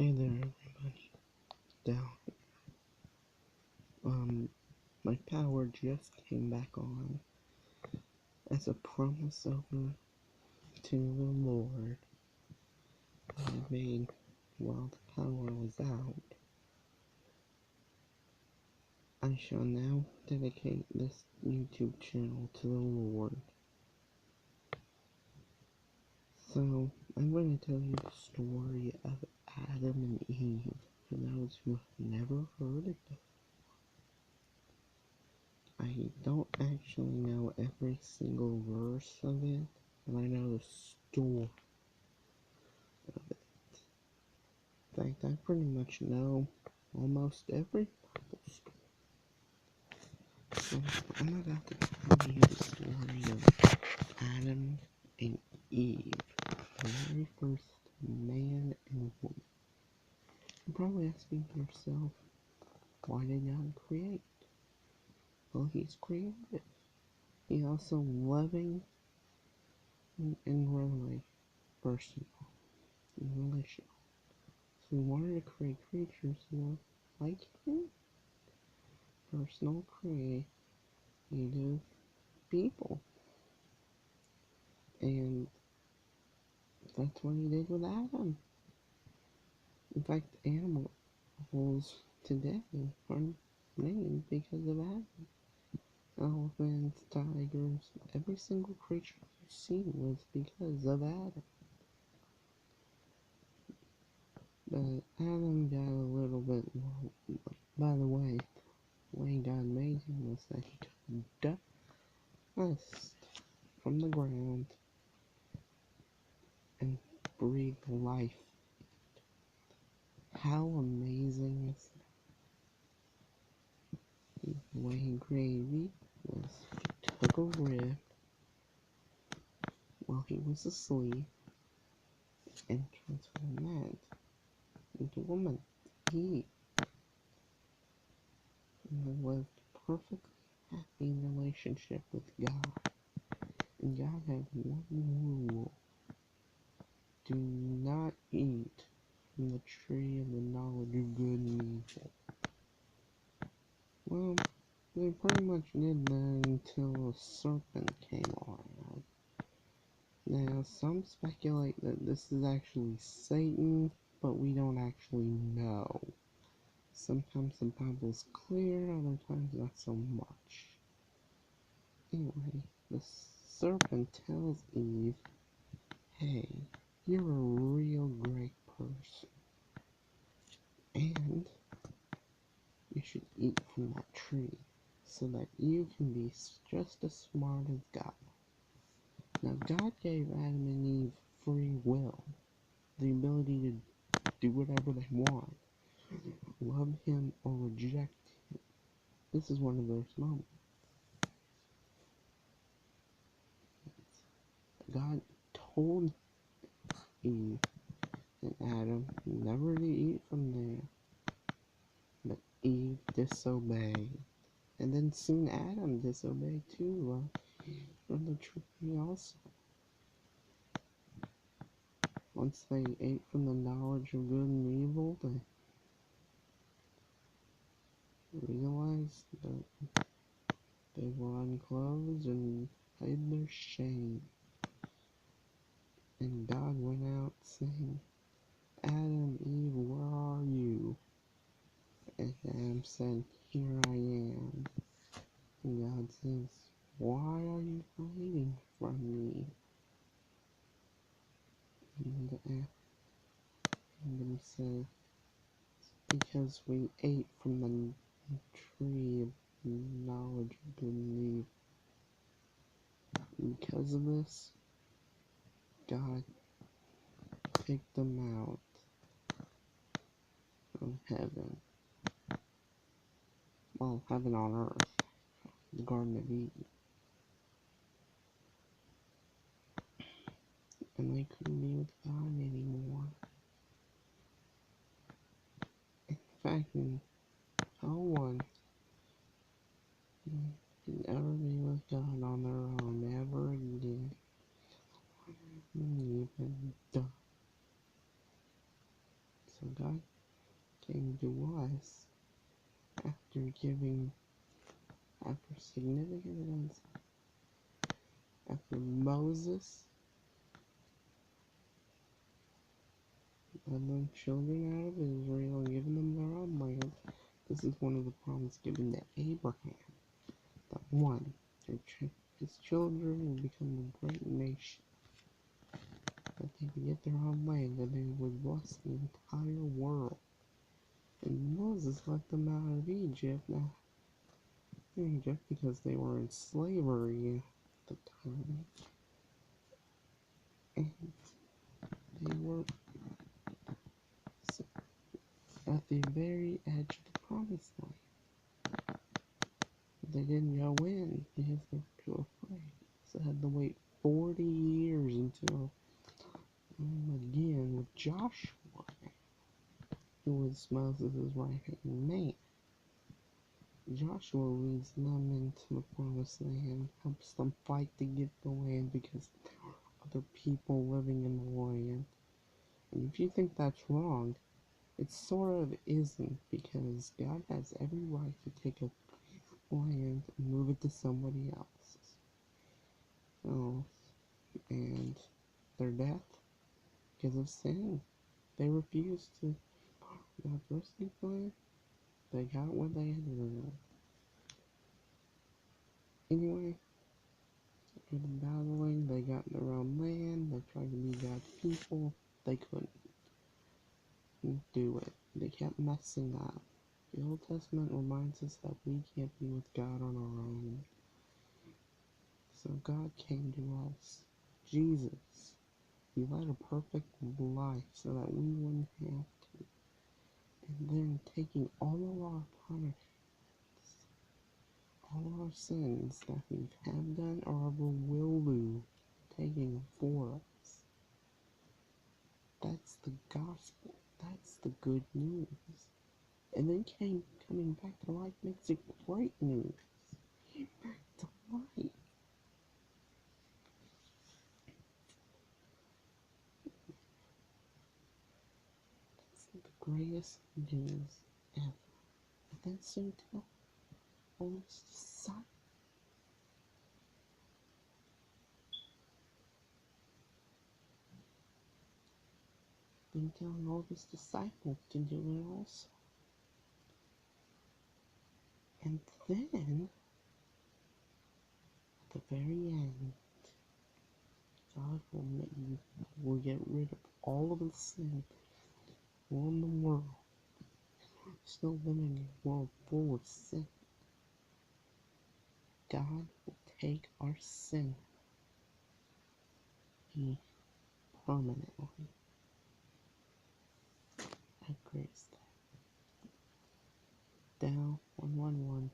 Hey there, everybody. Down. My power just came back on as a promise over to the Lord I made while the power was out. I shall now dedicate this YouTube channel to the Lord. So, I'm going to tell you the story of Adam and Eve for those who have never heard it before. I don't actually know every single verse of it, but I know the story of it. In fact, I pretty much know almost every Bible story. So, I'm about to tell you the story of Adam and Eve, the very first man and woman. You're probably asking yourself, why did God create? Well, He's creative. He's also loving and really personal and relational. So He wanted to create creatures who are like Him, personal, creative people. And that's what He did with Adam. In fact, animals today are named because of Adam. Elephants, tigers, every single creature you see was because of Adam. But Adam got a little bit low. By the way God made him was that he took dust from the ground and breathed life. How amazing is that? The way he created me was he took a rib while he was asleep and transformed that into a woman. He lived perfectly happy relationship with God. And God had one rule: do not eat from the tree of the knowledge of good and evil. Well, they pretty much did that until a serpent came around. Now, some speculate that this is actually Satan, but we don't actually know. Sometimes the Bible's clear, other times not so much. Anyway, the serpent tells Eve, hey, you're a real great person, and you should eat from that tree so that you can be just as smart as God. Now, God gave Adam and Eve free will, the ability to do whatever they want, love Him or reject Him. This is one of those moments. God told Eve and Adam never to eat from there, but Eve disobeyed. And then soon Adam disobeyed too, from the tree also. Once they ate from the knowledge of good and evil, they realized that they were unclothed and hid their shame. And God went out saying, Adam, Eve, where are you? And Adam said, here I am. And God says, why are you hiding from me? And Adam said, because we ate from the tree of knowledge of good and evil. Because of this, God picked them out of heaven. Well, heaven on earth, the Garden of Eden. And they couldn't be with God anymore. In fact, no one can ever be with God on their own ever again. Even die. So God came to us after after significant events, after Moses led the children out of Israel and given them their own land. This is one of the promises given to Abraham, that one, his children will become a great nation, that they would get their own land, and they would bless the entire world. And Moses let them out of Egypt, because they were in slavery at the time, and they were at the very edge of the promised land. But they didn't go in because they were too afraid. So they had to wait 40 years until again with Joshua, who was Moses' right-hand man. Joshua leads them into the promised land, helps them fight to get the land because there are other people living in the land. And if you think that's wrong, it sort of isn't, because God has every right to take a land and move it to somebody else. And their death, because of sin, they refused to God's resting plan. They got what they had to. Anyway, after the battling, they got their own land. They tried to be God's people. They couldn't do it. They kept messing up. The Old Testament reminds us that we can't be with God on our own. So God came to us. Jesus. He led a perfect life so that we wouldn't have to. And then taking all of our punishments, all of our sins that we have done or ever will do, taking them for us. That's the gospel. That's the good news. And then coming back to life makes it great news. Back to life. That's the greatest news ever. And then soon tell all his disciples. Then telling all his disciples to do it also. And then, at the very end, God will get rid of all of the sin in the world. We're still living in a world full of sin. God will take our sin permanently. How great is that? Down 111.